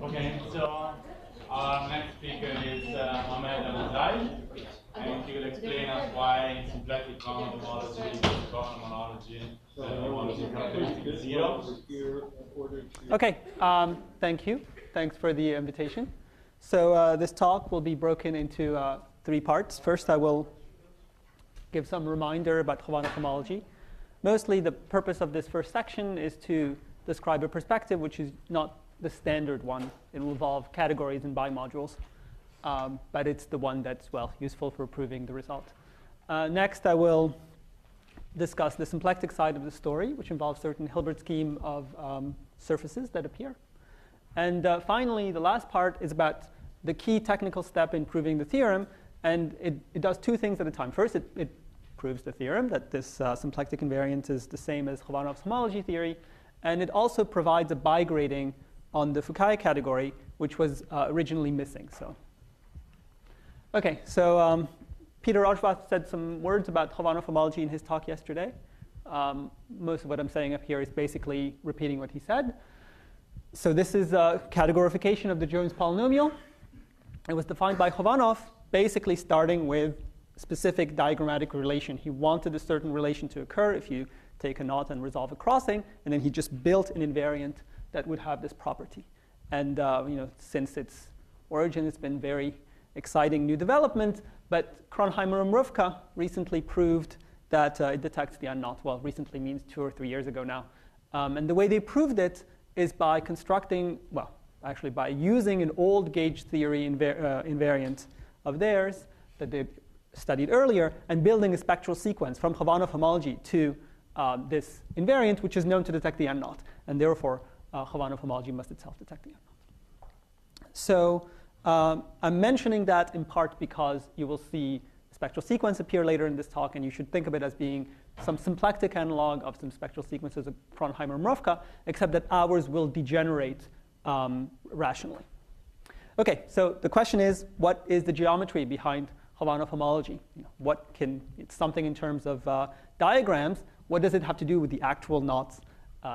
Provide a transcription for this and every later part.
Okay, so our next speaker is Mohammed Abouzaid, and he will explain us why symplectic Khovanov homology is Khovanov homology, homology characteristic is 0. Okay, thank you. Thanks for the invitation. So this talk will be broken into 3 parts. First, I will give some reminder about Khovanov homology. Mostly the purpose of this first section is to describe a perspective which is not the standard one. It will involve categories and bimodules, but it's the one that's, well, useful for proving the result. Next, I will discuss the symplectic side of the story, which involves certain Hilbert scheme of surfaces that appear. And finally, the last part is about the key technical step in proving the theorem, and it does 2 things at a time. First, it proves the theorem that this symplectic invariant is the same as Khovanov's homology theory, and it also provides a bigrading on the Fukaya category, which was originally missing. Okay, so Peter Rauschwath said some words about Khovanov homology in his talk yesterday. Most of what I'm saying up here is basically repeating what he said. So this is a categorification of the Jones polynomial. It was defined by Khovanov, basically starting with specific diagrammatic relation. He wanted a certain relation to occur if you take a knot and resolve a crossing, and then he just built an invariant that would have this property. And since its origin, it's been very exciting new development. But Kronheimer and Mruvka recently proved that it detects the unknot. Well, recently means 2 or 3 years ago now. And the way they proved it is by constructing, well, actually by using an old gauge theory invariant of theirs that they studied earlier and building a spectral sequence from Khovanov homology to this invariant, which is known to detect the unknot. And therefore, Khovanov homology must itself detect the unknot. So I'm mentioning that in part because you will see a spectral sequence appear later in this talk, and you should think of it as being some symplectic analog of some spectral sequences of Kronheimer and Mruvka, except that ours will degenerate rationally. Okay, so the question is, what is the geometry behind Khovanov homology? It's something in terms of diagrams. What does it have to do with the actual knots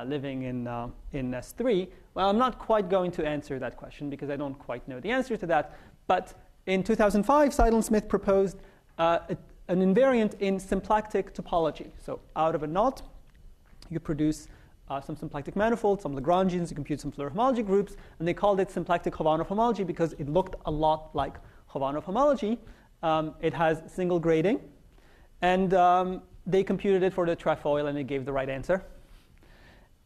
living in S3? Well, I'm not quite going to answer that question because I don't quite know the answer to that. But in 2005, Seidel and Smith proposed an invariant in symplectic topology. So out of a knot, you produce some symplectic manifolds, some Lagrangians, you compute some Floer homology groups, and they called it symplectic Khovanov homology because it looked a lot like Khovanov homology. It has single grading, and they computed it for the trefoil, and it gave the right answer.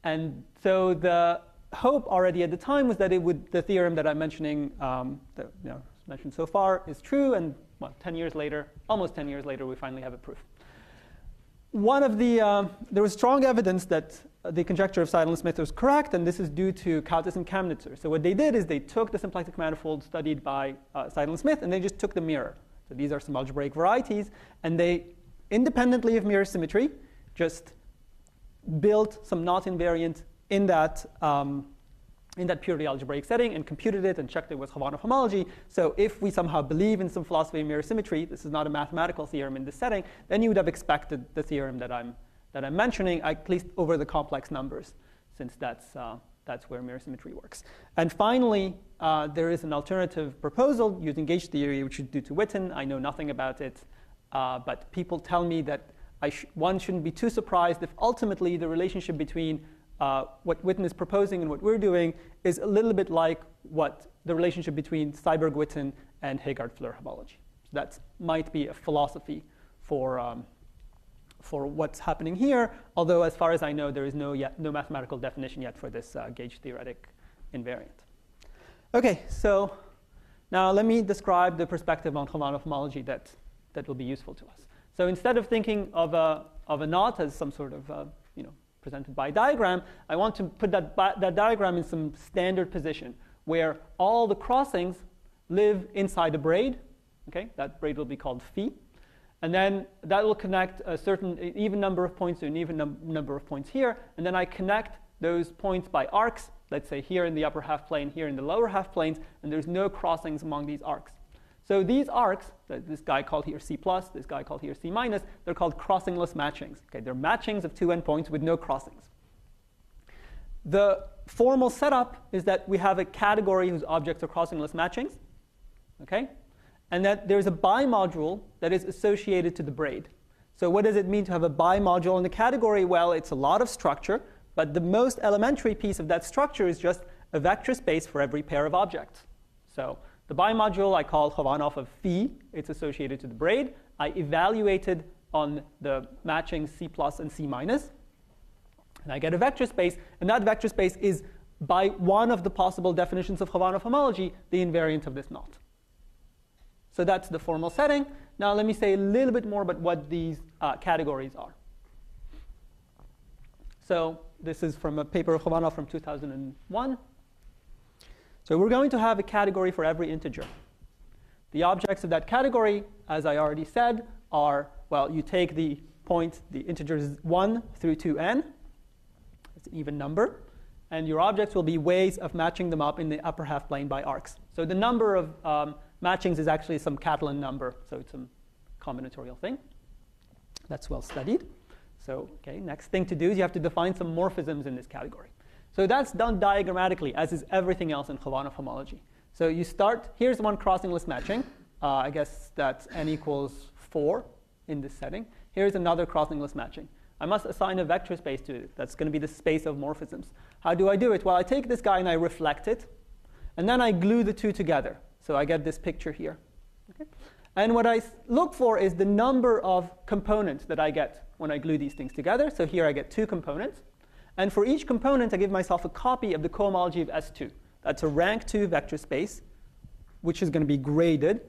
And so the hope already at the time was that the theorem that I'm mentioning, mentioned so far, is true. And well, 10 years later, almost 10 years later, we finally have a proof. There was strong evidence that the conjecture of Seidel and Smith was correct, and this is due to Kautis and Kamnitzer. So what they did is they took the symplectic manifold studied by Seidel and Smith, and they just took the mirror. So these are some algebraic varieties, and they, independently of mirror symmetry, just built some knot invariant in that purely algebraic setting and computed it and checked it with Khovanov homology. So if we somehow believe in some philosophy of mirror symmetry, this is not a mathematical theorem in this setting, then you would have expected the theorem that I'm mentioning, at least over the complex numbers, since that's where mirror symmetry works. And finally, there is an alternative proposal using gauge theory, which is due to Witten. I know nothing about it, but people tell me that one shouldn't be too surprised if ultimately the relationship between what Witten is proposing and what we're doing is a little bit like what the relationship between Seiberg-Witten and Heegard-Floer homology. So that might be a philosophy for what's happening here, although as far as I know, there is no mathematical definition yet for this gauge theoretic invariant. Okay, so now let me describe the perspective on Khovanov homology that will be useful to us. So instead of thinking of a knot as some sort of presented by a diagram, I want to put that diagram in some standard position where all the crossings live inside a braid. Okay, that braid will be called phi. And then that will connect a certain even number of points to an even number of points here. And then I connect those points by arcs, let's say here in the upper half plane, here in the lower half planes, and there's no crossings among these arcs. So these arcs, this guy called here C+, this guy called here C-, they're called crossingless matchings. Okay, they're matchings of two endpoints with no crossings. The formal setup is that we have a category whose objects are crossingless matchings, okay? And that there's a bimodule that is associated to the braid. So what does it mean to have a bimodule in the category? Well, it's a lot of structure, but the most elementary piece of that structure is just a vector space for every pair of objects. So the bimodule I call Khovanov of phi. It's associated to the braid. I evaluated on the matching C+ and C-. And I get a vector space, and that vector space is, by one of the possible definitions of Khovanov homology, the invariant of this knot. So that's the formal setting. Now let me say a little bit more about what these categories are. So this is from a paper of Khovanov from 2001. So we're going to have a category for every integer. The objects of that category, as I already said, are, well, you take the point, the integers 1 through 2n. It's an even number. And your objects will be ways of matching them up in the upper half plane by arcs. So the number of matchings is actually some Catalan number. So it's a combinatorial thing. That's well studied. So okay, next thing to do is you have to define some morphisms in this category. So that's done diagrammatically, as is everything else in Khovanov homology. So you start, here's one crossingless matching. I guess that's n equals 4 in this setting. Here's another crossingless matching. I must assign a vector space to it. That's going to be the space of morphisms. How do I do it? Well, I take this guy and I reflect it. And then I glue the two together. So I get this picture here. Okay? And what I look for is the number of components that I get when I glue these things together. So here I get 2 components. And for each component, I give myself a copy of the cohomology of S2. That's a rank 2 vector space, which is going to be graded.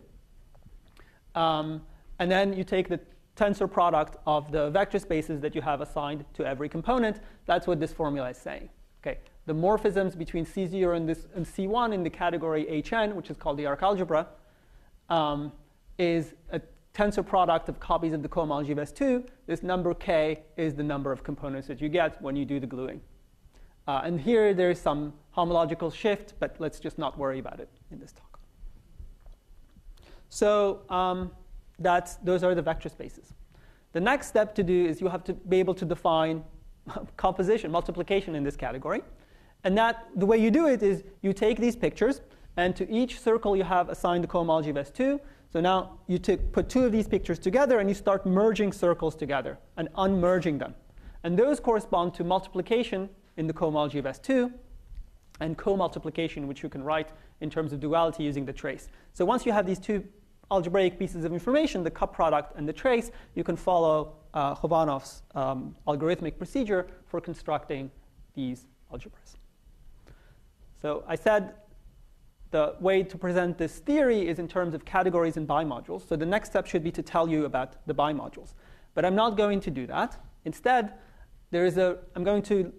And then you take the tensor product of the vector spaces that you have assigned to every component. That's what this formula is saying. Okay. The morphisms between C0 and C1 in the category Hn, which is called the arc algebra, is a tensor product of copies of the cohomology of S2. This number k is the number of components that you get when you do the gluing. And here there's some homological shift, but let's just not worry about it in this talk. So those are the vector spaces. The next step to do is you have to be able to define composition, multiplication in this category. And the way you do it is you take these pictures, and to each circle you have assigned the cohomology of S2. So now you put 2 of these pictures together, and you start merging circles together and unmerging them. And those correspond to multiplication in the cohomology of S2 and co-multiplication, which you can write in terms of duality using the trace. So once you have these 2 algebraic pieces of information, the cup product and the trace, you can follow Khovanov's algorithmic procedure for constructing these algebras. So I said the way to present this theory is in terms of categories and bimodules. So the next step should be to tell you about the bimodules. But I'm not going to do that. Instead, I'm going to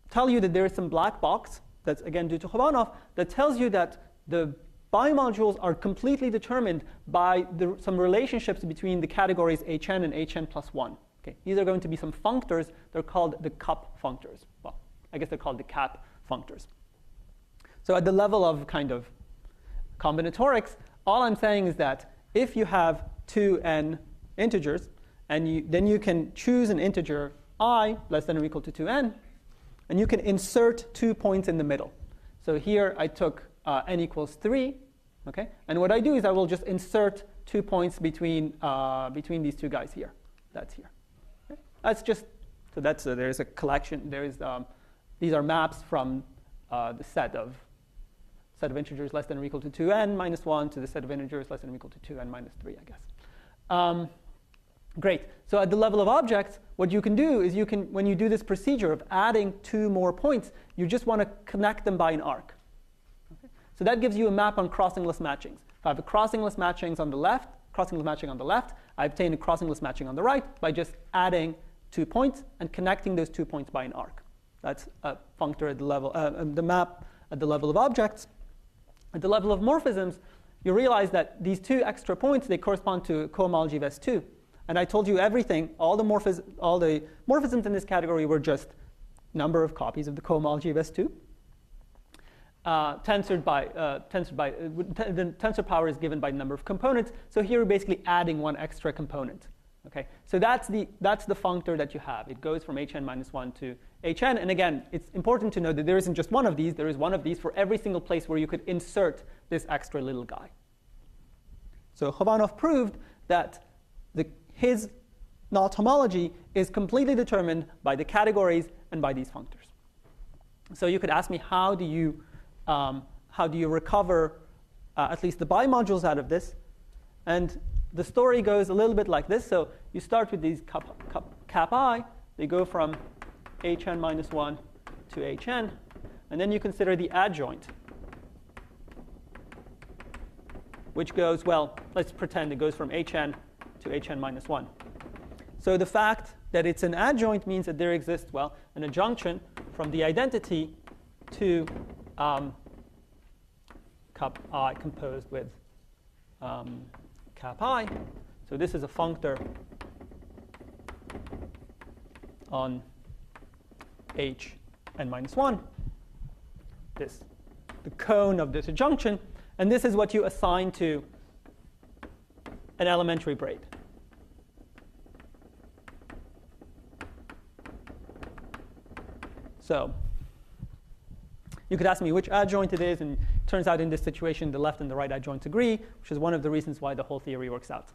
tell you that there is some black box that's, again, due to Khovanov, that tells you that the bimodules are completely determined by some relationships between the categories Hn and Hn plus 1. Okay? These are going to be some functors. They're called the cup functors. Well, I guess they're called the cap functors. So at the level of kind of combinatorics, all I'm saying is that if you have 2n integers, and then you can choose an integer I less than or equal to 2n, and you can insert 2 points in the middle. So here I took n equals 3, okay? And what I do is I will just insert 2 points between these 2 guys here. That's here. Okay? That's just, so that's there's a collection. These are maps from the set of integers less than or equal to 2n minus 1 to the set of integers less than or equal to 2n minus 3, I guess. Great. So at the level of objects, what you can do is when you do this procedure of adding 2 more points, you just want to connect them by an arc. Okay? So that gives you a map on crossingless matchings. If I have a crossingless matching on the left, I obtain a crossingless matching on the right by just adding 2 points and connecting those 2 points by an arc. That's a functor at the level, the map at the level of objects. At the level of morphisms, you realize that these 2 extra points, they correspond to cohomology of S2. And I told you everything, all the morphisms in this category were just number of copies of the cohomology of S2. tensored by the tensor power is given by the number of components. So here we're basically adding one extra component. Okay, so that's the functor that you have. It goes from hn minus 1 to hn. And again, it's important to know that there isn't just one of these. There is one of these for every single place where you could insert this extra little guy. So Khovanov proved that his knot homology is completely determined by the categories and by these functors. So you could ask me, how do you recover at least the bimodules out of this? And the story goes a little bit like this. So you start with these cap I. They go from hn minus 1 to hn. And then you consider the adjoint, which goes, well, let's pretend it goes from hn to hn minus 1. So the fact that it's an adjoint means that there exists, well, an adjunction from the identity to cap I composed with cap I. So this is a functor on h n minus 1, the cone of this adjunction. And this is what you assign to an elementary braid. So you could ask me which adjoint it is, and it turns out in this situation the left and the right adjoints agree, which is one of the reasons why the whole theory works out.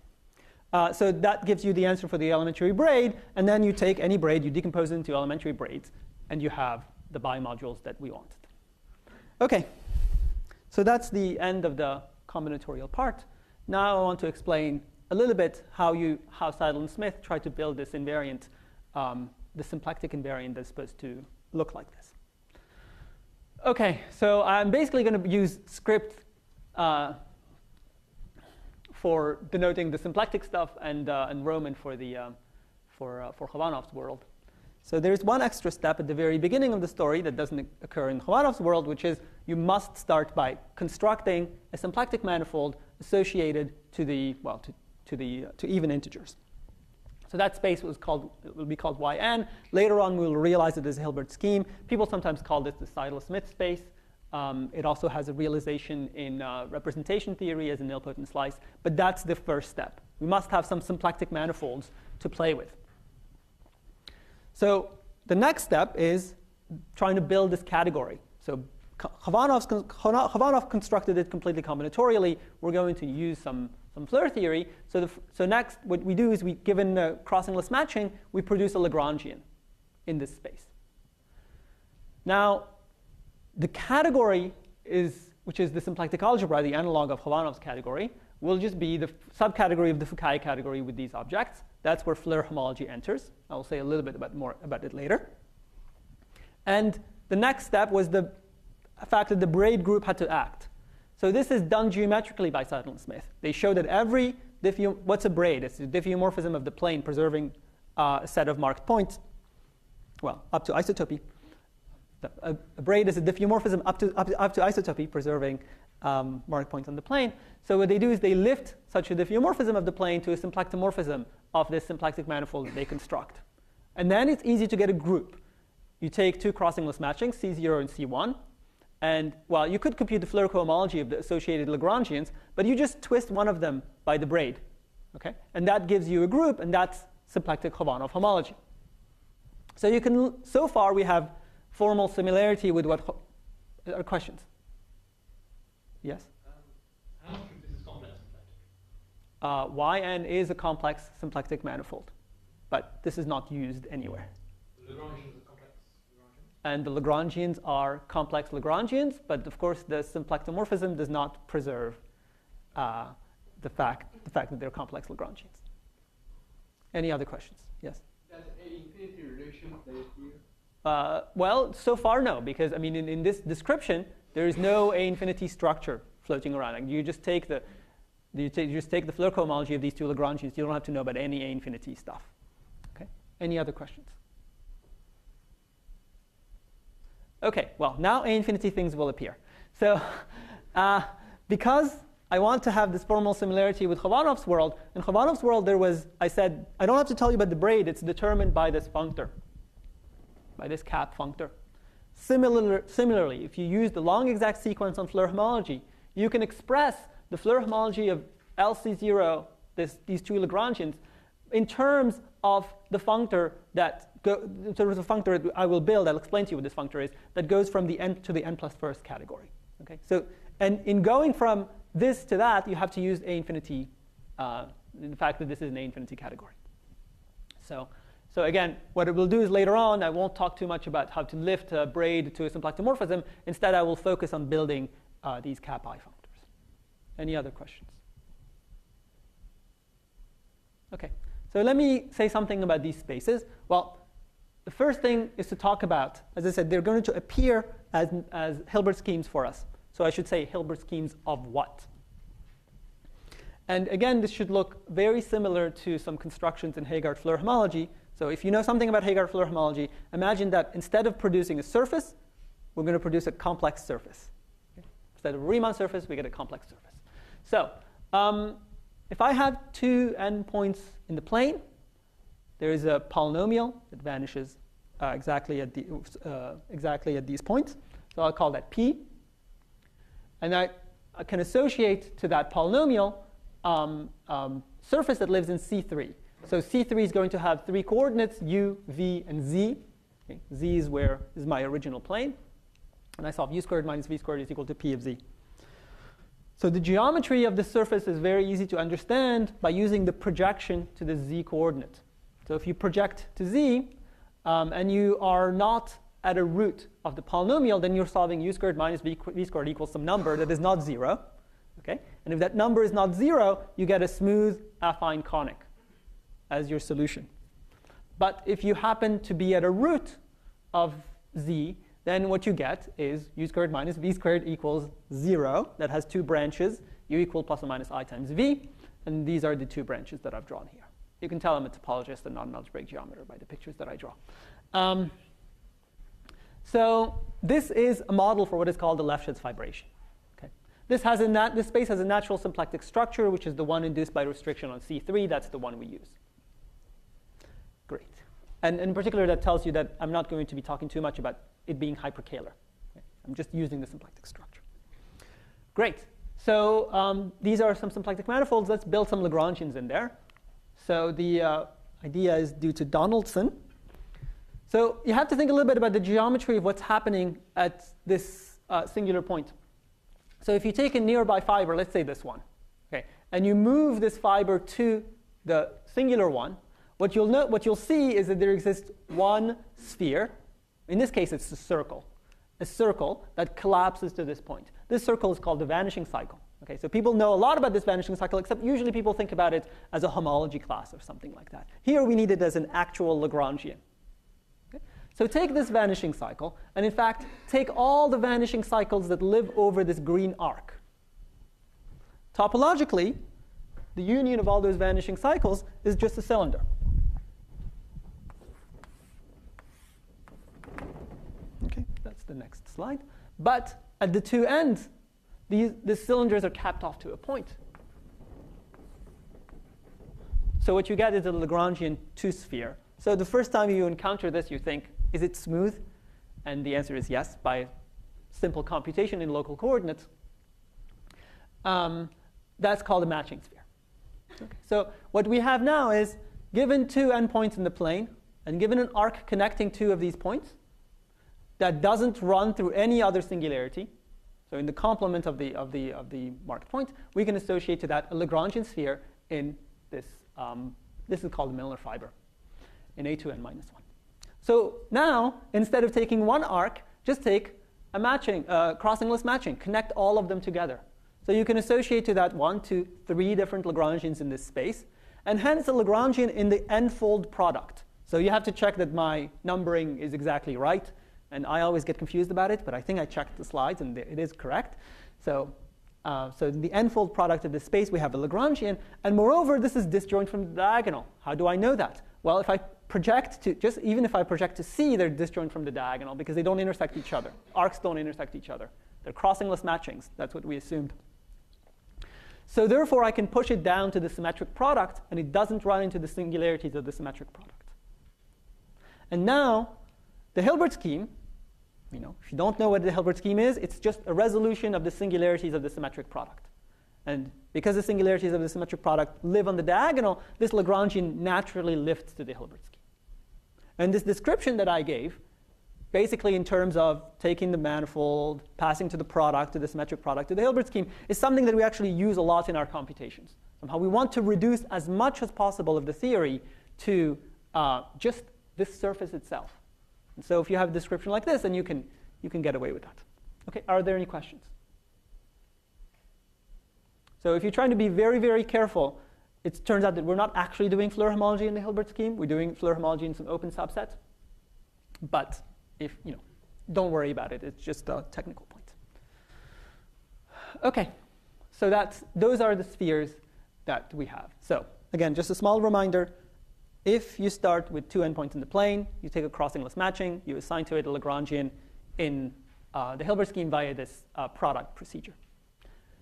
So that gives you the answer for the elementary braid, and then you take any braid, you decompose it into elementary braids, and you have the bimodules that we wanted. OK, so that's the end of the combinatorial part. Now I want to explain a little bit how Seidel and Smith tried to build this invariant, the symplectic invariant that's supposed to look like this. OK, so I'm basically going to use script for denoting the symplectic stuff and Roman for Khovanov's world. So there's one extra step at the very beginning of the story that doesn't occur in Khovanov's world, which is you must start by constructing a symplectic manifold associated to even integers. So that space will be called Yn. Later on, we will realize it as a Hilbert scheme. People sometimes call this the Seidel-Smith space. It also has a realization in representation theory as a nilpotent slice. But that's the first step. We must have some symplectic manifolds to play with. So the next step is trying to build this category. So Khovanov constructed it completely combinatorially. We're going to use some Floer theory. So next, what we do is, given crossingless matching, we produce a Lagrangian in this space. Now, the category which is the symplectic algebra, the analog of Khovanov's category, will just be the subcategory of the Fukaya category with these objects. That's where Floer homology enters. I will say a little bit more about it later. And the next step was the fact that the braid group had to act. So this is done geometrically by Seidel and Smith. They show that every what's a braid? It's a diffeomorphism of the plane preserving a set of marked points, well, up to isotopy. A braid is a diffeomorphism up to isotopy preserving marked points on the plane. So what they do is they lift such a diffeomorphism of the plane to a symplectomorphism of this symplectic manifold that they construct. And then it's easy to get a group. You take two crossingless matchings, C0 and C1. And, well, you could compute the Floer cohomology of the associated Lagrangians, but you just twist one of them by the braid. Okay? And that gives you a group, and that's symplectic Khovanov homology. So you can, so far we have formal similarity with what questions? Yes? How much of this is complex symplectic? Yn is a complex symplectic manifold, but this is not used anywhere. Lagrangians are complex Lagrangians? And the Lagrangians are complex Lagrangians, but of course the symplectomorphism does not preserve the fact that they're complex Lagrangians. Any other questions? Yes? Does a infinity relation play here? Well, so far no, because I mean in this description there is no A infinity structure floating around. Like, you just take the Floer cohomology of these two Lagrangians. You don't have to know about any A infinity stuff. Okay. Any other questions? Okay. Well, now A infinity things will appear. So because I want to have this formal similarity with Khovanov's world, in Khovanov's world I said, I don't have to tell you about the braid. It's determined by this functor, by this cap functor. Similarly, if you use the long exact sequence on Floer homology, you can express the Floer homology of LC0, these two Lagrangians, in terms of the functor that I will build. I'll explain to you what this functor is, that goes from the n to the n plus first category. Okay, so and in going from this to that, you have to use A infinity, the fact that this is an A infinity category. So again, what it will do is later on, I won't talk too much about how to lift a braid to a symplectic morphism. Instead, I will focus on building these cap I functors. Any other questions? OK, so let me say something about these spaces. Well, the first thing is to talk about, as I said, they're going to appear as Hilbert schemes for us. So I should say Hilbert schemes of what? And again, this should look very similar to some constructions in Heegaard-Floer homology. So if you know something about Heegaard-Floer homology, imagine that instead of producing a surface, we're going to produce a complex surface. Okay? Instead of a Riemann surface, we get a complex surface. So if I have two endpoints in the plane, there is a polynomial that vanishes exactly at these points. So I'll call that P. And I can associate to that polynomial surface that lives in C3. So C3 is going to have three coordinates, U, V, and Z. Okay. Z is my original plane. And I solve U squared minus V squared is equal to P of Z. So the geometry of the surface is very easy to understand by using the projection to the Z coordinate. So if you project to Z, and you are not at a root of the polynomial, then you're solving U squared minus V squared equals some number that is not 0. Okay? And if that number is not 0, you get a smooth affine conic as your solution. But if you happen to be at a root of Z, then what you get is U squared minus V squared equals 0. That has two branches, U equal plus or minus I times V. And these are the two branches that I've drawn here. You can tell I'm a topologist and not an algebraic geometer by the pictures that I draw. So this is a model for what is called the Lefschetz fibration. Okay. This space has a natural symplectic structure, which is the one induced by restriction on C3. That's the one we use. Great. And in particular, that tells you that I'm not going to be talking too much about it being hyperkähler. Okay. I'm just using the symplectic structure. Great. So these are some symplectic manifolds. Let's build some Lagrangians in there. So the idea is due to Donaldson. So you have to think a little bit about the geometry of what's happening at this singular point. So if you take a nearby fiber, let's say this one, okay, and you move this fiber to the singular one, what you'll see is that there exists one sphere. In this case, it's a circle that collapses to this point. This circle is called the vanishing cycle. Okay, so people know a lot about this vanishing cycle, except usually people think about it as a homology class or something like that. Here we need it as an actual Lagrangian. Okay? So take this vanishing cycle, and in fact, take all the vanishing cycles that live over this green arc. Topologically, the union of all those vanishing cycles is just a cylinder. Okay, that's the next slide. But at the two ends, the cylinders are capped off to a point. So what you get is a Lagrangian two-sphere. So the first time you encounter this, you think, is it smooth? And the answer is yes, by simple computation in local coordinates. That's called a matching sphere. Okay. So what we have now is, given two endpoints in the plane, and given an arc connecting two of these points, that doesn't run through any other singularity. So in the complement of the marked point, we can associate to that a Lagrangian sphere in this. This is called the Milnor fiber in A2n minus 1. So now, instead of taking one arc, just take a matching, crossingless matching. Connect all of them together. So you can associate to that 1, 2, 3 different Lagrangians in this space, and hence a Lagrangian in the n-fold product. So you have to check that my numbering is exactly right. And I always get confused about it, but I think I checked the slides, and it is correct. So in the n-fold product of this space, we have a Lagrangian. And moreover, this is disjoint from the diagonal. How do I know that? Well, if I project to, even if I project to C, they're disjoint from the diagonal, because they don't intersect each other. Arcs don't intersect each other. They're crossingless matchings. That's what we assumed. So therefore, I can push it down to the symmetric product, and it doesn't run into the singularities of the symmetric product. And now, the Hilbert scheme If you don't know what the Hilbert scheme is, it's just a resolution of the singularities of the symmetric product. And because the singularities of the symmetric product live on the diagonal, this Lagrangian naturally lifts to the Hilbert scheme. And this description that I gave, basically in terms of taking the manifold, passing to the product, to the symmetric product, to the Hilbert scheme, is something that we actually use a lot in our computations. Somehow we want to reduce as much as possible of the theory to just this surface itself. And so if you have a description like this, then you can get away with that. Okay, are there any questions? So if you're trying to be very, very careful, it turns out that we're not actually doing Floer homology in the Hilbert scheme. We're doing Floer homology in some open subset. But if, don't worry about it. It's just a technical point. OK, so those are the spheres that we have. So again, just a small reminder. If you start with two endpoints in the plane, you take a crossingless matching, you assign to it a Lagrangian in the Hilbert scheme via this product procedure.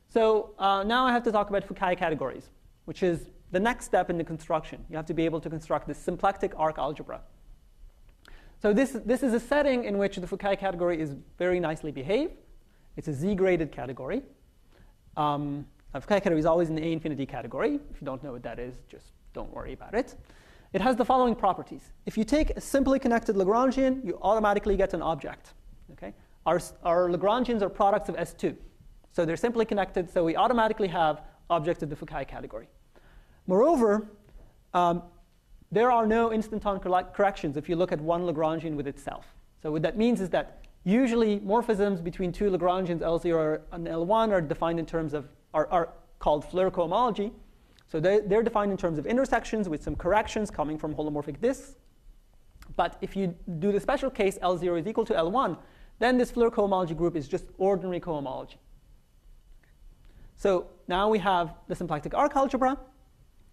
So now I have to talk about Fukaya categories, which is the next step in the construction. You have to be able to construct this symplectic arc algebra. So this is a setting in which the Fukaya category is very nicely behaved. It's a z-graded category. A Fukaya category is always an A infinity category. If you don't know what that is, just don't worry about it. It has the following properties. If you take a simply connected Lagrangian, you automatically get an object. Okay? Our Lagrangians are products of S2. So they're simply connected, so we automatically have objects of the Fukaya category. Moreover, there are no instanton corrections if you look at one Lagrangian with itself. So what that means is that usually morphisms between two Lagrangians, L0 and L1, are defined in terms of, are called Floer cohomology. So they're defined in terms of intersections with some corrections coming from holomorphic disks. But if you do the special case L0 is equal to L1, then this Floer cohomology group is just ordinary cohomology. So now we have the symplectic arc algebra,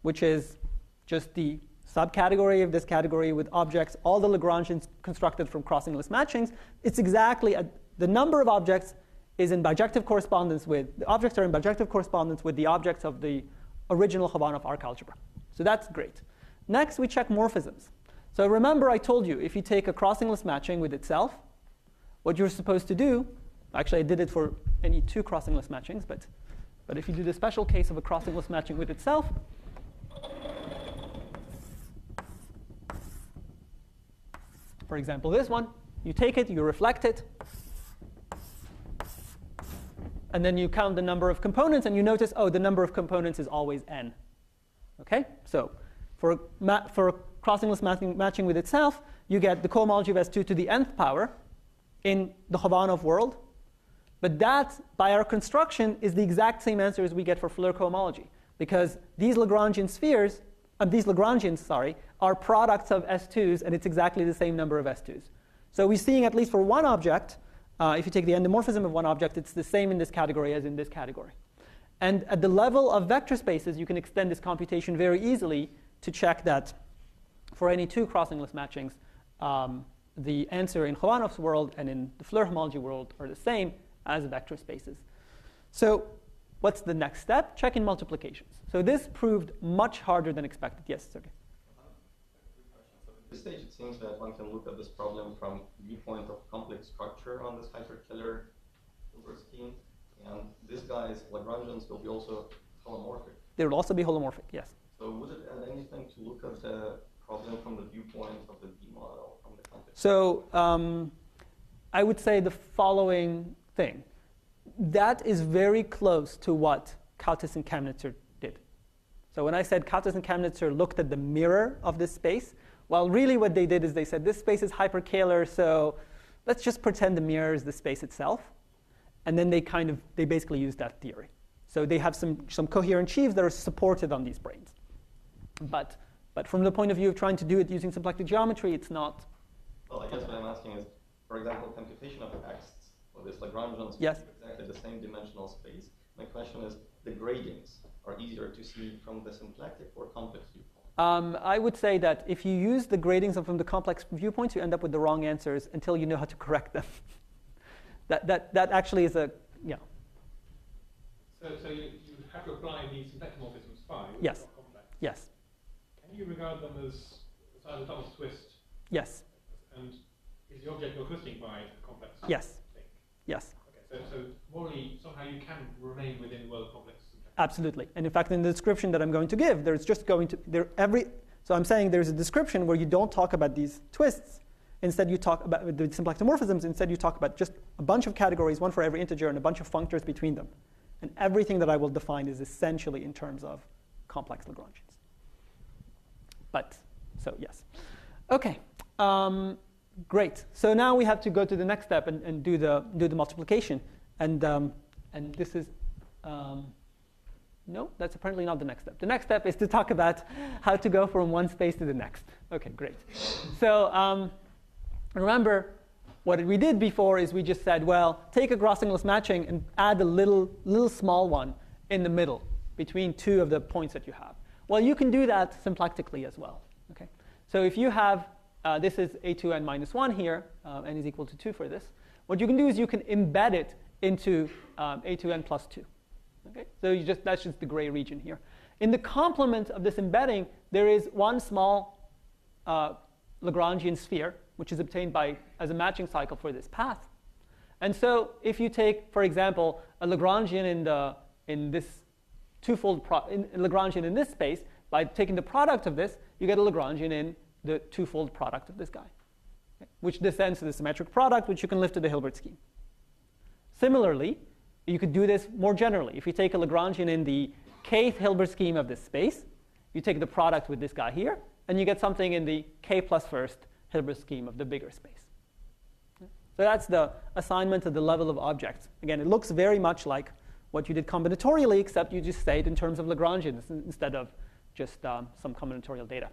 which is just the subcategory of this category with objects, all the Lagrangians constructed from crossingless matchings. It's exactly the number of objects is in bijective correspondence with, the objects are in bijective correspondence with the objects of the original Khovanov arc algebra. So that's great. Next, we check morphisms. So remember I told you, if you take a crossingless matching with itself, what you're supposed to do, actually I did it for any two crossingless matchings, but if you do the special case of a crossingless matching with itself, for example, this one, you take it, you reflect it, and then you count the number of components, and you notice, oh, the number of components is always n. Okay? So for crossingless matching with itself, you get the cohomology of S2 to the nth power in the Khovanov world. But that, by our construction, is the exact same answer as we get for Floer cohomology, because these Lagrangian spheres, are products of S2s, and it's exactly the same number of S2s. So we're seeing, at least for one object, if you take the endomorphism of one object, it's the same in this category as in this category. And at the level of vector spaces, you can extend this computation very easily to check that for any two crossingless matchings, the answer in Khovanov's world and in the Floer homology world are the same as vector spaces. So what's the next step? Check in multiplications. So this proved much harder than expected. Yes, Sergey? So at this stage, it seems that one can look at this problem from the viewpoint of complex structure on this hyperkiller Hilbert scheme. And these guys, Lagrangians, will be also holomorphic. They will also be holomorphic, yes. So would it add anything to look at the problem from the viewpoint of the D model from the complex? So I would say the following thing. That is very close to what Kautas and Chemnitzer did. So when I said Kautas and Chemnitzer looked at the mirror of this space, well, really what they did is they said this space is hyperkähler, so let's just pretend the mirror is the space itself. And then they basically used that theory. So they have some coherent sheaves that are supported on these branes. But from the point of view of trying to do it using symplectic geometry, it's not. Well, I guess what I'm asking is, for example, computation of X for this Lagrangians yes. exactly the same dimensional space. My question is, the gradings are easier to see from the symplectic or complex viewpoint? I would say that if you use the gradings from the complex viewpoints, you end up with the wrong answers until you know how to correct them. that actually is a, yeah. So you have to apply the symplectic morphisms phi, which yes. is not complex. Yes. Can you regard them as either double twist? Yes. And is the object you're twisting by a complex Yes. thing. Yes. Okay, so morally, somehow you can remain within world complex. Absolutely. And in fact, in the description that I'm going to give, there's just going to so I'm saying there's a description where you don't talk about these twists. Instead, you talk about the symplectic morphisms. Instead, you talk about just a bunch of categories, one for every integer, and a bunch of functors between them. And everything that I will define is essentially in terms of complex Lagrangians. But, so yes. OK, great. So now we have to go to the next step and do the multiplication. And this is, no, that's apparently not the next step. The next step is to talk about how to go from one space to the next. OK, great. So remember, what we did before is we just said, well, take a Grossingless matching and add a little small one in the middle between two of the points that you have. Well, you can do that symplectically as well. Okay? So if you have, this is a2n minus 1 here, n is equal to 2 for this. What you can do is you can embed it into a2n plus 2. Okay? So that's just the gray region here. In the complement of this embedding, there is one small Lagrangian sphere, which is obtained as a matching cycle for this path. And so if you take, for example, a Lagrangian in this twofold Lagrangian in this space, by taking the product of this, you get a Lagrangian in the twofold product of this guy, okay? Which descends to the symmetric product, which you can lift to the Hilbert scheme. Similarly, you could do this more generally. If you take a Lagrangian in the kth Hilbert scheme of this space, you take the product with this guy here, and you get something in the k plus first Hilbert scheme of the bigger space. So that's the assignment of the level of objects. Again, it looks very much like what you did combinatorially, except you just say it in terms of Lagrangians instead of just some combinatorial data.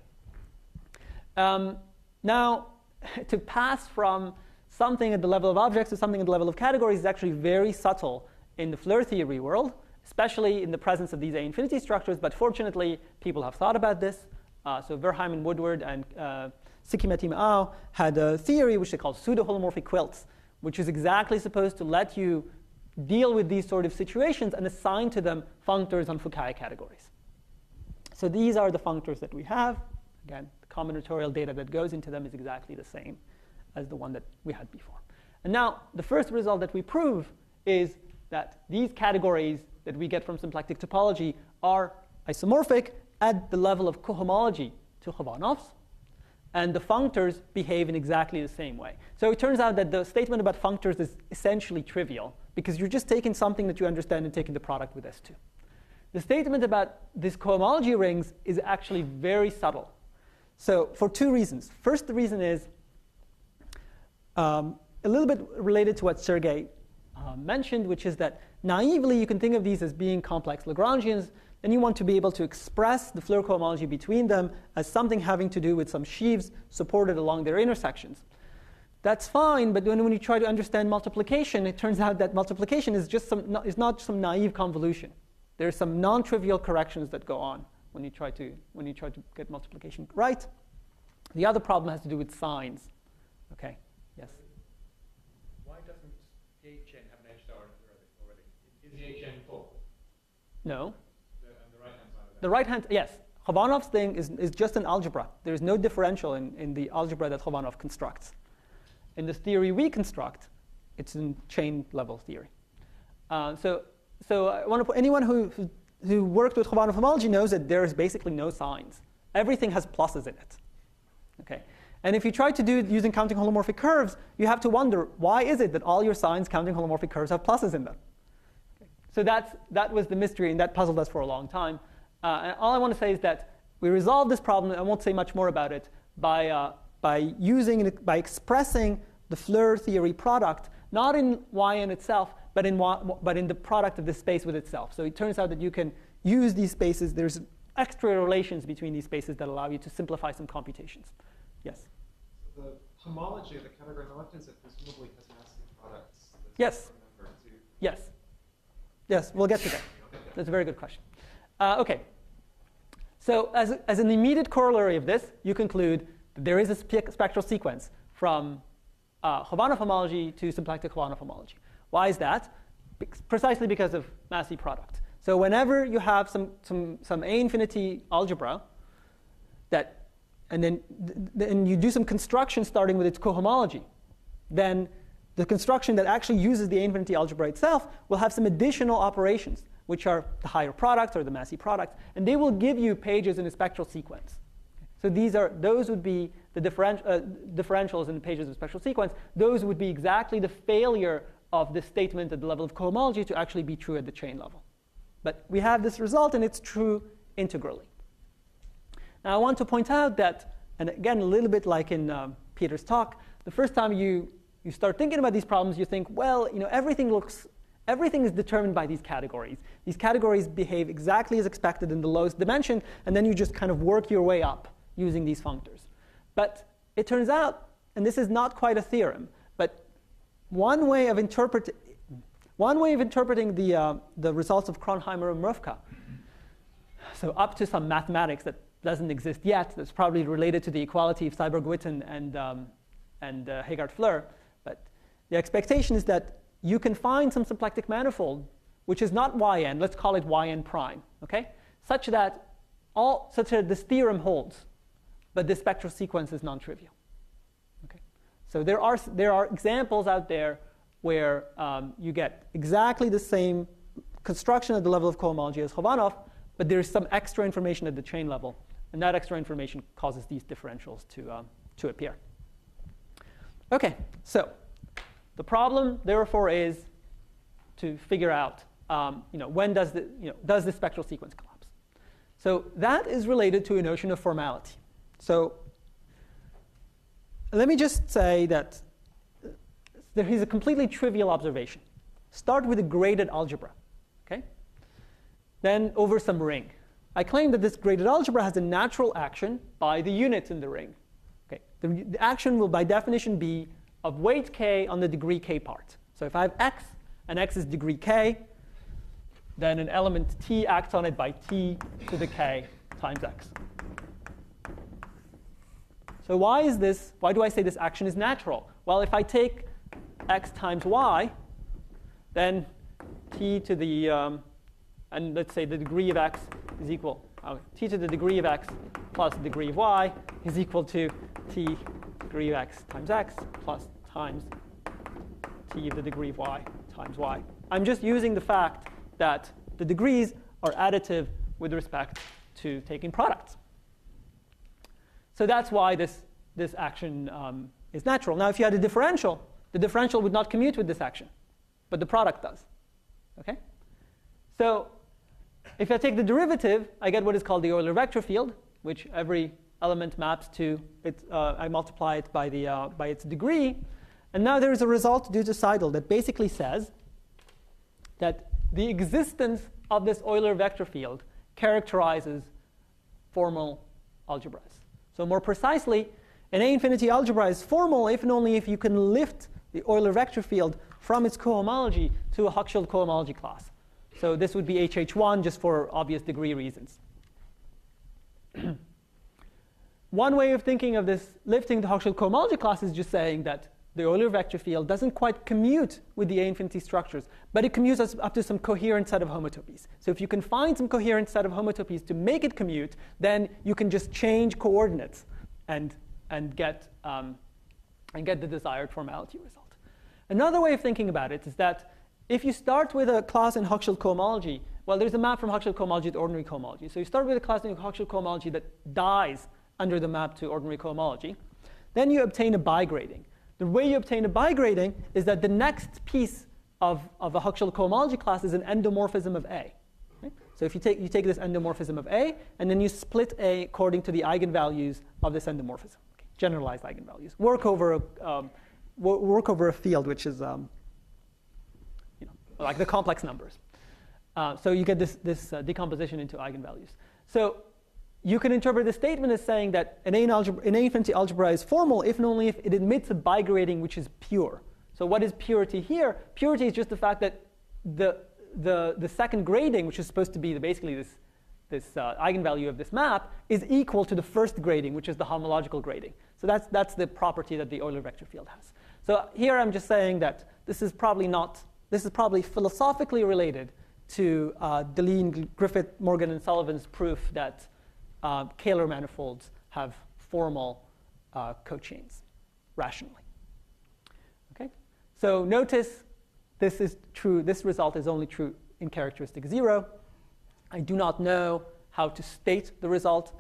Now, to pass from something at the level of objects to something at the level of categories is actually very subtle in the Floer theory world, especially in the presence of these A-infinity structures. But fortunately, people have thought about this. So Verheim and Woodward and Sikimeti Mao had a theory which they call pseudo-holomorphic quilts, which is exactly supposed to let you deal with these sort of situations and assign to them functors on Fukaya categories. So these are the functors that we have. Again, the combinatorial data that goes into them is exactly the same as the one that we had before. And now, the first result that we prove is that these categories that we get from symplectic topology are isomorphic at the level of cohomology to Khovanov's. And the functors behave in exactly the same way. So it turns out that the statement about functors is essentially trivial, because you're just taking something that you understand and taking the product with S2. The statement about these cohomology rings is actually very subtle. So for two reasons. First, the reason is a little bit related to what Sergey mentioned, which is that naively you can think of these as being complex Lagrangians. Then you want to be able to express the Floer cohomology between them as something having to do with some sheaves supported along their intersections. That's fine, but when you try to understand multiplication, it turns out that multiplication is not some naive convolution. There are some non-trivial corrections that go on when you try to get multiplication right. The other problem has to do with signs. Okay. Yes. Why doesn't the HN have an edge star already? Is the HN full? No. The right-hand side of that? The right-hand, yes. Khovanov's thing is just an algebra. There is no differential in the algebra that Khovanov constructs. In the theory we construct, it's in chain-level theory. So I want to put anyone who worked with Khovanov homology knows that there is basically no signs. Everything has pluses in it. Okay. And if you try to do it using counting holomorphic curves, you have to wonder, why is it that all your signs counting holomorphic curves have pluses in them? Okay. So that was the mystery, and that puzzled us for a long time. And all I want to say is that we resolved this problem, and I won't say much more about it, by expressing the Floer theory product, not in Yn itself, but in the product of the space with itself. So it turns out that you can use these spaces. There's extra relations between these spaces that allow you to simplify some computations. Yes? So the homology of the category on the left-hand side presumably has massive products. Yes. Yes. Yes, we'll get to that. That's a very good question. OK. So as an immediate corollary of this, you conclude that there is a spectral sequence from Khovanov homology to symplectic Khovanov homology. Why is that? Precisely because of Massey product. So whenever you have some A-infinity algebra, and then you do some construction starting with its cohomology, then the construction that actually uses the A-infinity algebra itself will have some additional operations, which are the higher products or the Massey products, and they will give you pages in a spectral sequence. So those would be the differentials in the pages of a spectral sequence. Those would be exactly the failure of this statement at the level of cohomology to actually be true at the chain level. But we have this result, and it's true integrally. Now, I want to point out that, and again, a little bit like in Peter's talk, the first time you start thinking about these problems, you think, well, everything is determined by these categories. These categories behave exactly as expected in the lowest dimension, and then you just kind of work your way up using these functors. But it turns out, and this is not quite a theorem, but one way of interpreting the results of Kronheimer and Mrówka, so up to some mathematics that doesn't exist yet, that's probably related to the equality of Seiberg-Witten and Heegard-Fleur, but the expectation is that you can find some symplectic manifold, which is not yn, let's call it yn prime, okay? Such that this theorem holds, but this spectral sequence is non-trivial. Okay? So there are examples out there where you get exactly the same construction at the level of cohomology as Khovanov, but there is some extra information at the chain level, and that extra information causes these differentials to appear. Okay, so the problem, therefore, is to figure out when does the spectral sequence collapse. So that is related to a notion of formality. So let me just say that there is a completely trivial observation. Start with a graded algebra, okay? Then over some ring. I claim that this graded algebra has a natural action by the units in the ring. Okay? The action will, by definition, be of weight k on the degree k part. So if I have x, and x is degree k, then an element t acts on it by t to the k times x. So why do I say this action is natural? Well, if I take x times y, then t to the, and let's say the degree of x is equal, t to the degree of x plus the degree of y is equal to t degree of x times x plus times t of the degree of y times y. I'm just using the fact that the degrees are additive with respect to taking products. So that's why this action is natural. Now, if you had a differential, the differential would not commute with this action, but the product does. Okay? So if I take the derivative, I get what is called the Euler vector field, which every element maps to it. I multiply it by its degree. And now there is a result due to Seidel that basically says that the existence of this Euler vector field characterizes formal algebras. So more precisely, an A-infinity algebra is formal if and only if you can lift the Euler vector field from its cohomology to a Hochschild cohomology class. So this would be HH1 just for obvious degree reasons. One way of thinking of this lifting the Hochschild cohomology class is just saying that the Euler vector field doesn't quite commute with the A-infinity structures, but it commutes up to some coherent set of homotopies. So if you can find some coherent set of homotopies to make it commute, then you can just change coordinates and get the desired formality result. Another way of thinking about it is that if you start with a class in Hochschild cohomology, well, there's a map from Hochschild cohomology to ordinary cohomology. So you start with a class in Hochschild cohomology that dies under the map to ordinary cohomology. Then you obtain a bigrading. The way you obtain a bigrading is that the next piece of a Hochschild cohomology class is an endomorphism of A. Okay? So if you take this endomorphism of A, and then you split A according to the eigenvalues of this endomorphism, okay? Generalized eigenvalues. Work over a field which is like the complex numbers. So you get this decomposition into eigenvalues. So you can interpret the statement as saying that an A-infinity algebra is formal if and only if it admits a bigrading which is pure. So what is purity here? Purity is just the fact that the second grading, which is supposed to be basically this eigenvalue of this map, is equal to the first grading, which is the homological grading. So that's the property that the Euler vector field has. So here I'm just saying that this is probably philosophically related to Deline, Griffith, Morgan, and Sullivan's proof that Kähler manifolds have formal cochains rationally. Okay? So notice this is true. This result is only true in characteristic 0. I do not know how to state the result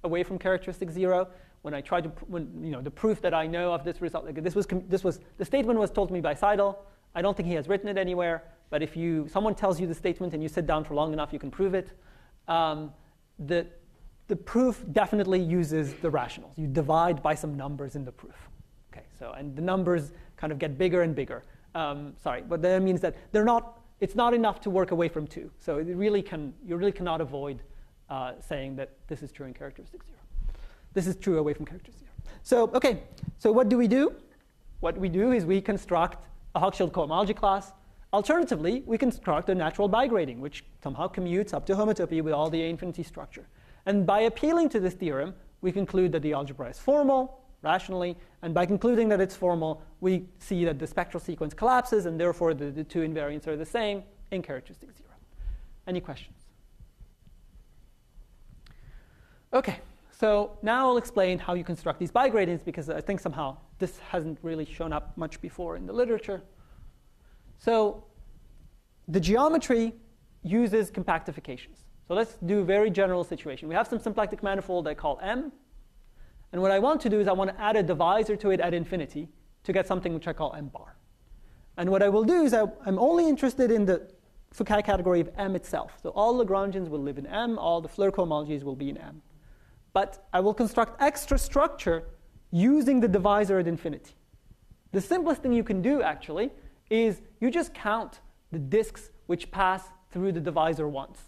away from characteristic 0. When I try to, the proof that I know of this result, like the statement was told to me by Seidel. I don't think he has written it anywhere. But if someone tells you the statement and you sit down for long enough, you can prove it. The proof definitely uses the rationals. You divide by some numbers in the proof. Okay, and the numbers kind of get bigger and bigger. But that means that it's not enough to work away from 2. So you really cannot avoid saying that this is true in characteristic 0. This is true away from characteristic 0. So what do? What we do is we construct a Hochschild cohomology class. Alternatively, we construct a natural bigrading, which somehow commutes up to homotopy with all the A-infinity structure. And by appealing to this theorem, we conclude that the algebra is formal, rationally. And by concluding that it's formal, we see that the spectral sequence collapses, and therefore the 2 invariants are the same in characteristic 0. Any questions? OK, so now I'll explain how you construct these bigradients, because I think somehow this hasn't really shown up much before in the literature. So the geometry uses compactifications. So let's do a very general situation. We have some symplectic manifold I call M. And what I want to do is I want to add a divisor to it at infinity to get something which I call M bar. And what I will do is I'm only interested in the Fukaya category of M itself. So all Lagrangians will live in M. All the Floer cohomologies will be in M. But I will construct extra structure using the divisor at infinity. The simplest thing you can do, actually, is you just count the disks which pass through the divisor once.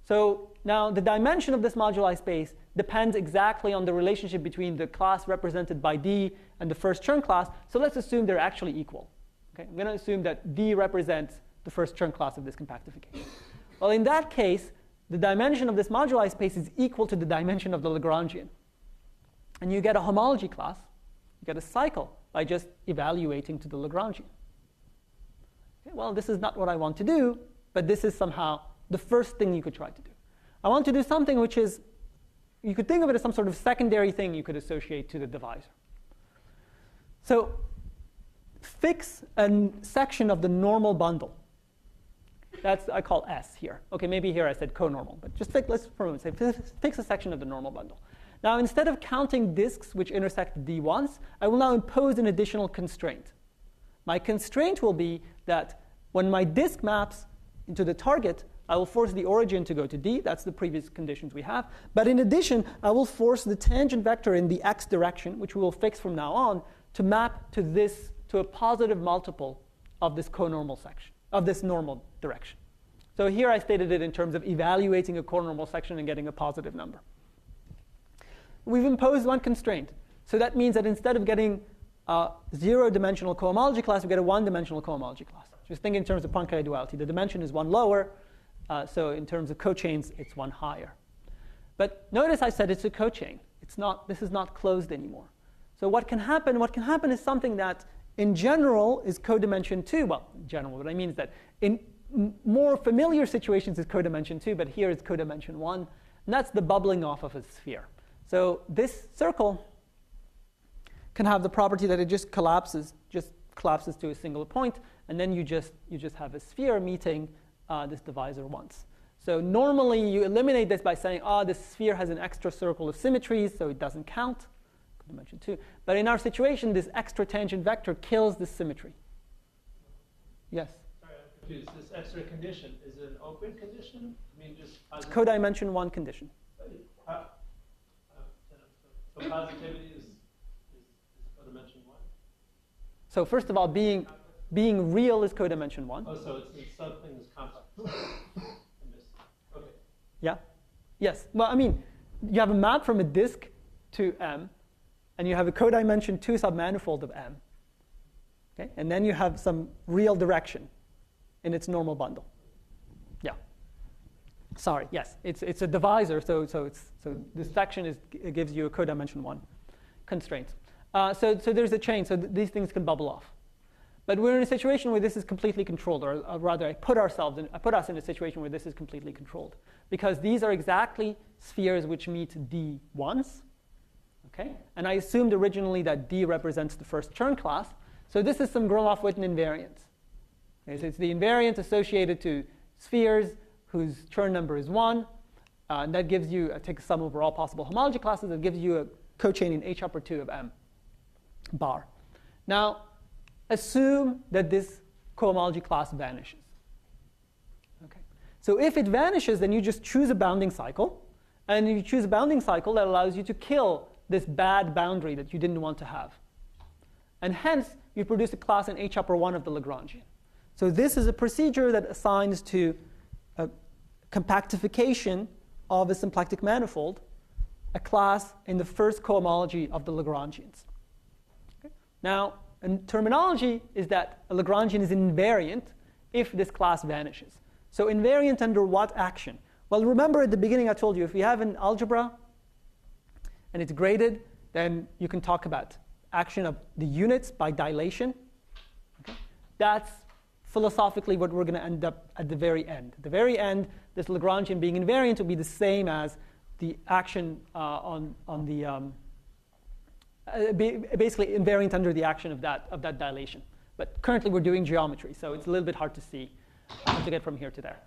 So now the dimension of this moduli space depends exactly on the relationship between the class represented by D and the first Chern class. So let's assume they're actually equal. Okay? I'm going to assume that D represents the first Chern class of this compactification. Well, in that case, the dimension of this moduli space is equal to the dimension of the Lagrangian. And you get a homology class. You get a cycle by just evaluating to the Lagrangian. Okay, well, this is not what I want to do, but this is somehow the first thing you could try to do. I want to do something which is, you could think of it as some sort of secondary thing you could associate to the divisor. So fix a section of the normal bundle. That's I call S here. OK, maybe here I said conormal. But just let's for a moment say fix a section of the normal bundle. Now, instead of counting disks which intersect D once, I will now impose an additional constraint. My constraint will be that when my disk maps into the target, I will force the origin to go to D. That's the previous conditions we have. But in addition, I will force the tangent vector in the x direction, which we will fix from now on, to map to a positive multiple of this conormal section, of this normal direction. So here I stated it in terms of evaluating a conormal section and getting a positive number. We've imposed one constraint. So that means that instead of getting a 0-dimensional cohomology class, we get a 1-dimensional cohomology class. Just think in terms of Poincare duality. The dimension is 1 lower. So in terms of cochains, it's 1 higher. But notice I said it's a cochain. This is not closed anymore. So what can happen? What can happen is something that in general is codimension 2. Well, in general, what I mean is that in more familiar situations is codimension 2, but here it's codimension 1. And that's the bubbling off of a sphere. So this circle can have the property that it just collapses to a single point, and then you just have a sphere meeting this divisor once. So normally you eliminate this by saying, this sphere has an extra circle of symmetries, so it doesn't count. Dimension 2. But in our situation, this extra tangent vector kills this symmetry. Yes? Sorry, I'm confused. This extra condition is it an open condition? I mean, just it's codimension 1 condition. So positivity is codimension 1? So first of all, being real is codimension 1. Oh, so it's something that's complex. I missed. Okay. Yeah? Yes. Well, I mean, you have a map from a disk to M, and you have a codimension 2 submanifold of M. Okay? And then you have some real direction in its normal bundle. Yeah. Sorry, yes. It's a divisor, so this section gives you a codimension 1 constraint. So there's a chain, so these things can bubble off. But we're in a situation where this is completely controlled, or rather I put us in a situation where this is completely controlled. Because these are exactly spheres which meet D once. Okay? And I assumed originally that D represents the first Chern class. So this is some Gromov-Witten invariance. Okay, so it's the invariant associated to spheres whose Chern number is 1. And that gives you, take a sum over all possible homology classes, that gives you a cochain in H upper 2 of M bar. Now, assume that this cohomology class vanishes. Okay. So if it vanishes, then you just choose a bounding cycle. And you choose a bounding cycle that allows you to kill this bad boundary that you didn't want to have. And hence, you produce a class in H upper 1 of the Lagrangian. So this is a procedure that assigns to a compactification of a symplectic manifold a class in the first cohomology of the Lagrangians. Okay. Now, and terminology is that a Lagrangian is invariant if this class vanishes. So invariant under what action? Well, remember at the beginning I told you, if you have an algebra and it's graded, then you can talk about action of the units by dilation. Okay? That's philosophically what we're going to end up at the very end. At the very end, this Lagrangian being invariant will be the same as the action on the basically invariant under the action of that dilation. But currently we're doing geometry, so it's a little bit hard to see how to get from here to there.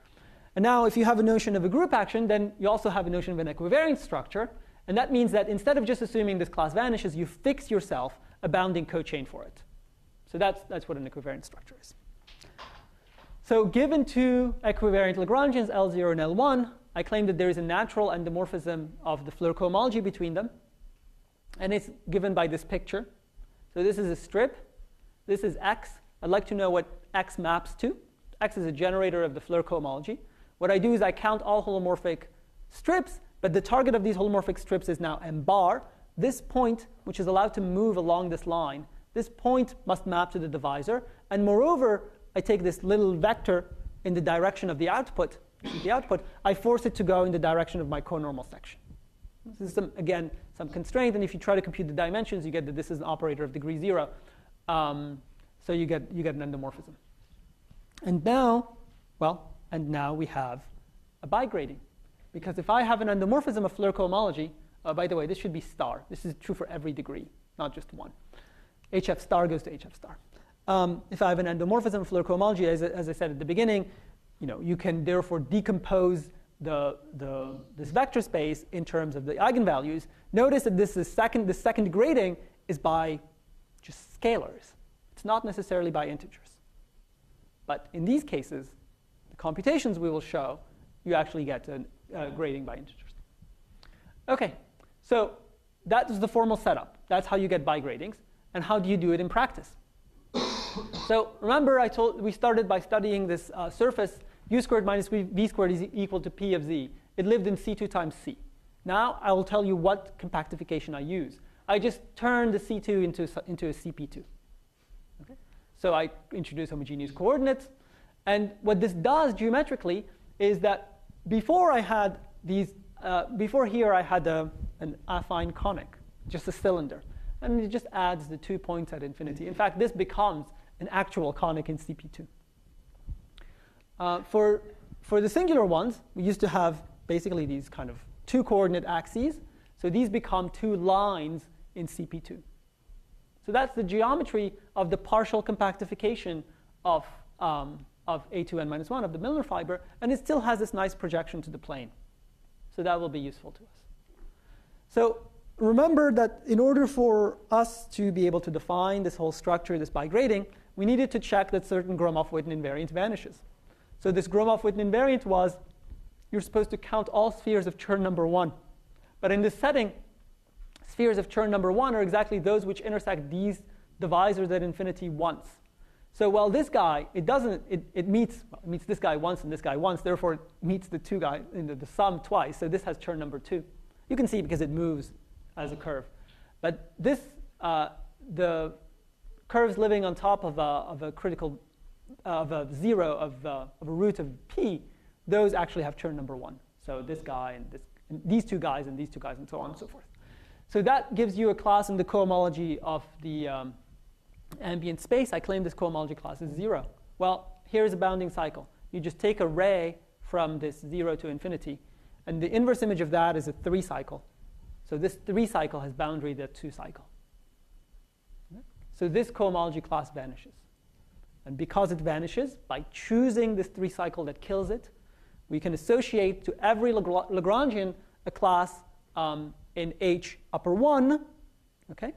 And now if you have a notion of a group action, then you also have a notion of an equivariant structure. And that means that instead of just assuming this class vanishes, you fix yourself a bounding cochain for it. So that's what an equivariant structure is. So given two equivariant Lagrangians, L0 and L1, I claim that there is a natural endomorphism of the Floer cohomology between them. And it's given by this picture. So this is a strip. This is X. I'd like to know what X maps to. X is a generator of the Floer cohomology. What I do is I count all holomorphic strips, but the target of these holomorphic strips is now M bar. This point, which is allowed to move along this line, this point must map to the divisor. And moreover, I take this little vector in the direction of the output. I force it to go in the direction of my conormal section. This is, again, some constraint. And if you try to compute the dimensions, you get that this is an operator of degree 0. So you get an endomorphism. And now, now we have a bigrading. Because if I have an endomorphism of Floer cohomology, by the way, this should be star. This is true for every degree, not just one. HF star goes to HF star. If I have an endomorphism of Floer cohomology, as I said at the beginning, you can therefore decompose this vector space in terms of the eigenvalues. Notice that the second grading is by just scalars. It's not necessarily by integers. But in these cases, the computations we will show, you actually get a grading by integers. OK, so that is the formal setup. That's how you get bigradings. And how do you do it in practice? So remember, we started by studying this surface u squared minus v squared is equal to p of z. It lived in C2 times C. Now I will tell you what compactification I use. I just turn the C2 into a CP2. Okay? So I introduce homogeneous coordinates. And what this does geometrically is that before I had these, before here I had an affine conic, just a cylinder. And it just adds the 2 points at infinity. In fact, this becomes an actual conic in CP2. For the singular ones, we used to have basically these kind of 2 coordinate axes. So these become 2 lines in CP2. So that's the geometry of the partial compactification of A2n minus 1 of the Milnor fiber. And it still has this nice projection to the plane. So that will be useful to us. So remember that in order for us to be able to define this whole structure, this bigrading, we needed to check that certain Gromov-Witten invariant vanishes. So this Gromov-Witten invariant was, you're supposed to count all spheres of Chern number 1. But in this setting, spheres of Chern number 1 are exactly those which intersect these divisors at infinity once. So while this guy, it meets this guy once and this guy once, therefore it meets the two guys in the sum twice. So this has Chern number 2. You can see because it moves as a curve. But this, the curves living on top of a critical, of a zero, of a root of p, those actually have Chern number 1. So this guy and these two guys and these two guys and so on and so forth. So that gives you a class in the cohomology of the ambient space. I claim this cohomology class is 0. Well, here's a bounding cycle. You just take a ray from this 0 to infinity. And the inverse image of that is a 3 cycle. So this 3 cycle has boundary that 2 cycle. So this cohomology class vanishes. And because it vanishes, by choosing this 3-cycle that kills it, we can associate to every Lagrangian a class in H upper 1, okay?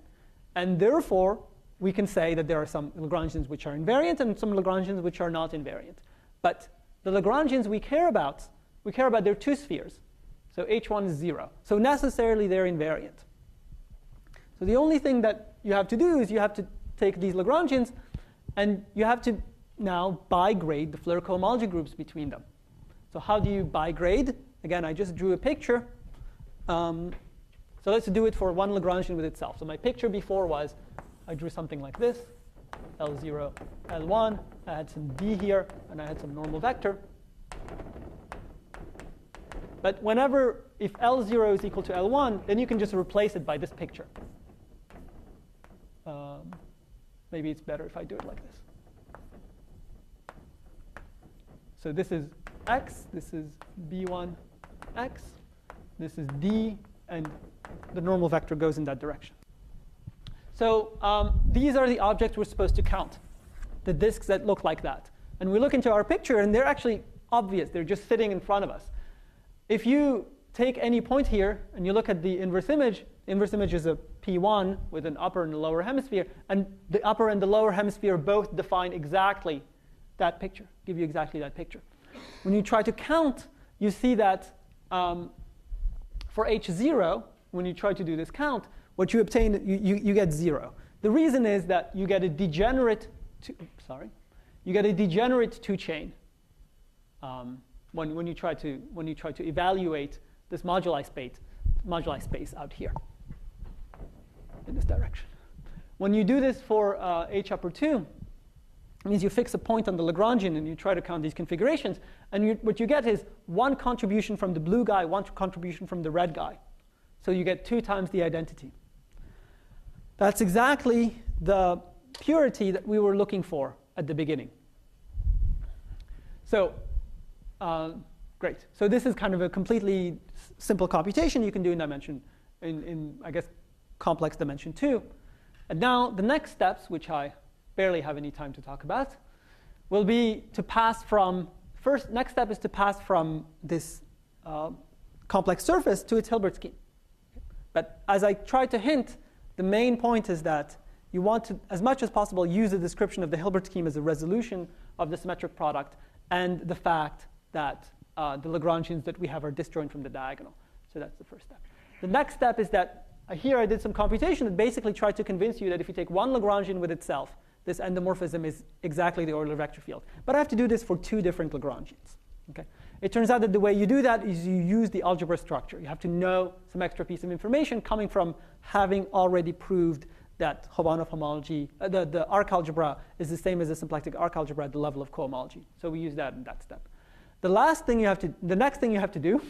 And therefore, we can say that there are some Lagrangians which are invariant and some Lagrangians which are not invariant. But the Lagrangians we care about their 2 spheres. So H1 is 0. So necessarily they're invariant. So the only thing that you have to do is you have to take these Lagrangians and you have to now bigrade the Floer cohomology groups between them. So how do you bigrade? Again, I just drew a picture. So let's do it for one Lagrangian with itself. So my picture before was I drew something like this, L0, L1. I had some D here, and I had some normal vector. But whenever, if L0 is equal to L1, then you can just replace it by this picture. Maybe it's better if I do it like this. So this is X, this is B1 X, this is D, and the normal vector goes in that direction. So these are the objects we're supposed to count, the disks that look like that. And we look into our picture, and they're actually obvious. They're just sitting in front of us. If you take any point here, and you look at the inverse image is a P1 with an upper and a lower hemisphere. And the upper and the lower hemisphere both define exactly that picture, give you exactly that picture. When you try to count, you see that for H0, when you try to do this count, what you obtain, you get 0. The reason is that you get a degenerate, you get a degenerate 2-chain when you try to evaluate this moduli space out here in this direction. When you do this for H upper 2, it means you fix a point on the Lagrangian and you try to count these configurations. And what you get is one contribution from the blue guy, one contribution from the red guy. So you get 2 times the identity. That's exactly the purity that we were looking for at the beginning. So great. So this is kind of a completely simple computation you can do in dimension, in I guess, complex dimension 2. And now the next steps, which I barely have any time to talk about, will be to pass from, next step is to pass from this complex surface to its Hilbert scheme. But as I tried to hint, the main point is that you want to, as much as possible, use the description of the Hilbert scheme as a resolution of the symmetric product and the fact that the Lagrangians that we have are disjoint from the diagonal. So that's the first step. The next step is that here I did some computation that basically tried to convince you that if you take one Lagrangian with itself, this endomorphism is exactly the Euler vector field. But I have to do this for 2 different Lagrangians. Okay? It turns out that the way you do that is you use the algebra structure. You have to know some extra piece of information coming from having already proved that Khovanov homology, the arc algebra is the same as the symplectic arc algebra at the level of cohomology. So we use that in that step. The next thing you have to do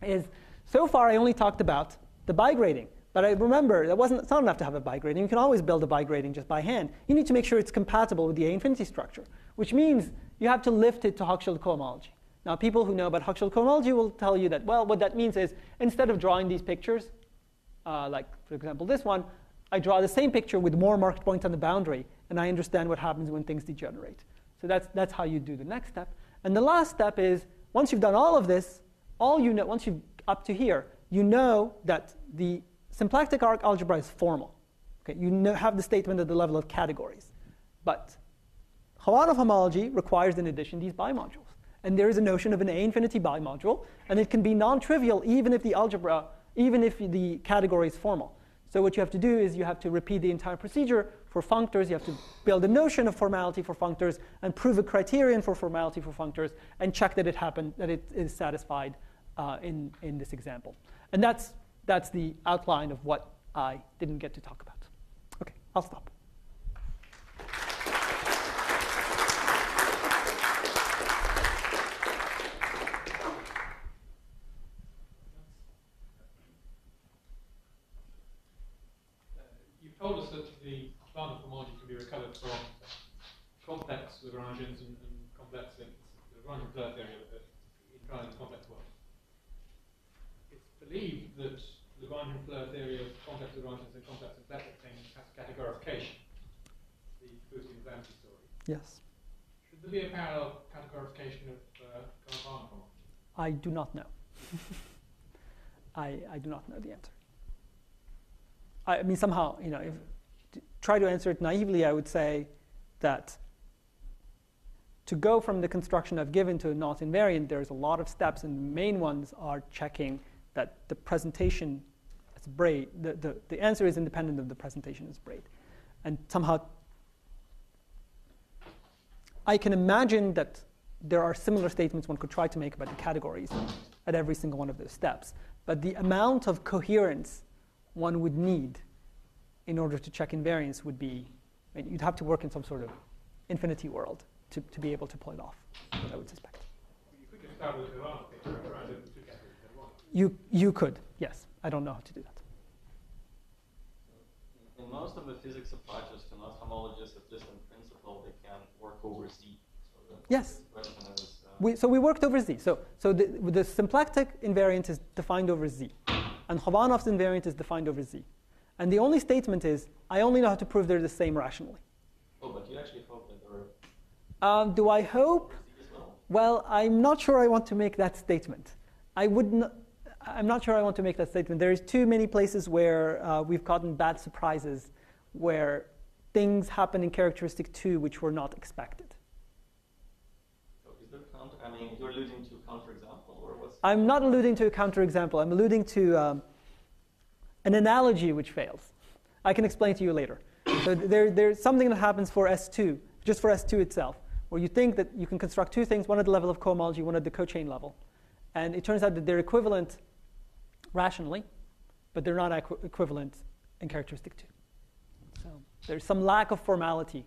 is, so far I only talked about the bigrading. But I remember, it's not enough to have a bigrading. You can always build a bigrading just by hand. You need to make sure it's compatible with the A-infinity structure, which means you have to lift it to Hochschild cohomology. Now, people who know about Hochschild cohomology will tell you that, well, what that means is instead of drawing these pictures, like, for example, this one, I draw the same picture with more marked points on the boundary, and I understand what happens when things degenerate. So that's how you do the next step. And the last step is, once you've done all of this, all you know, once you've up to here, you know that the symplectic arc algebra is formal. Okay, you have the statement at the level of categories. But Khovanov homology requires, in addition, these bimodules. And there is a notion of an A-infinity bimodule, and it can be non-trivial even if the category is formal. So what you have to do is you have to repeat the entire procedure for functors. You have to build a notion of formality for functors and prove a criterion for formality for functors and check that it is satisfied in this example. And that's the outline of what I didn't get to talk about. OK, I'll stop. You've told us that the Khovanov homology can be recovered from complex Lagrangians and complex things, the Lagrangian Floer theory in trying the complex world. It's believed that Lagrangian Floer theory of complex Lagrangians and complex symplectic things has categorification. the boosting calamity story. Yes. Should there be a parallel categorification of Khovanov homology? I do not know. I do not know the answer. I mean, somehow, you know, if to try to answer it naively, I would say that to go from the construction I've given to a not invariant, there's a lot of steps, and the main ones are checking that the presentation as braid, the answer is independent of the presentation as braid. And somehow, I can imagine that there are similar statements one could try to make about the categories at every single one of those steps. But the amount of coherence one would need in order to check invariance would be, I mean, you'd have to work in some sort of infinity world to be able to pull it off, I would suspect. You could just start with the Khovanov picture around the two categories at once. You could, yes. I don't know how to do that. In most of the physics approaches to not homologies, at least in principle, they can work over Z. So Yes. question is, So we worked over Z. So the symplectic invariant is defined over Z. And Khovanov's invariant is defined over Z. And the only statement is, I only know how to prove they're the same rationally. oh, but you actually hope that there are Do I hope? Z as well. Well, I'm not sure I want to make that statement. I'm not sure I want to make that statement. There's too many places where we've gotten bad surprises, where things happen in characteristic 2 which were not expected. So is there counter? I mean, you're alluding to counterexample, or what's? I'm not alluding to a counterexample. I'm alluding to an analogy which fails. I can explain to you later. So there's something that happens for S2, just for S2 itself, where you think that you can construct two things, one at the level of cohomology, one at the cochain level. And it turns out that they're equivalent rationally, but they're not equivalent in characteristic 2. So there's some lack of formality,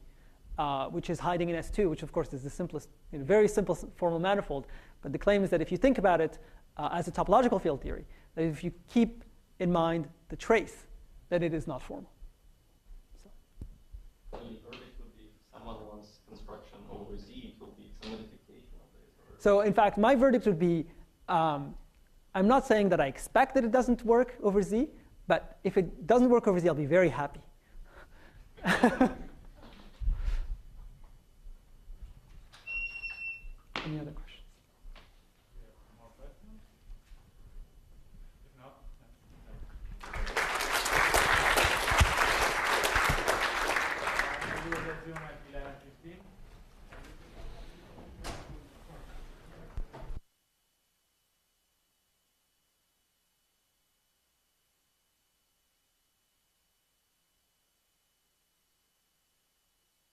which is hiding in S2, which of course is the simplest, very simple formal manifold. But the claim is that if you think about it as a topological field theory, that if you keep in mind the trace, that it is not formal. So the verdict would be if someone wants construction over Z, it will be some modification of this. So in fact, my verdict would be, I'm not saying that I expect that it doesn't work over Z, but if it doesn't work over Z, I'll be very happy. Any other questions?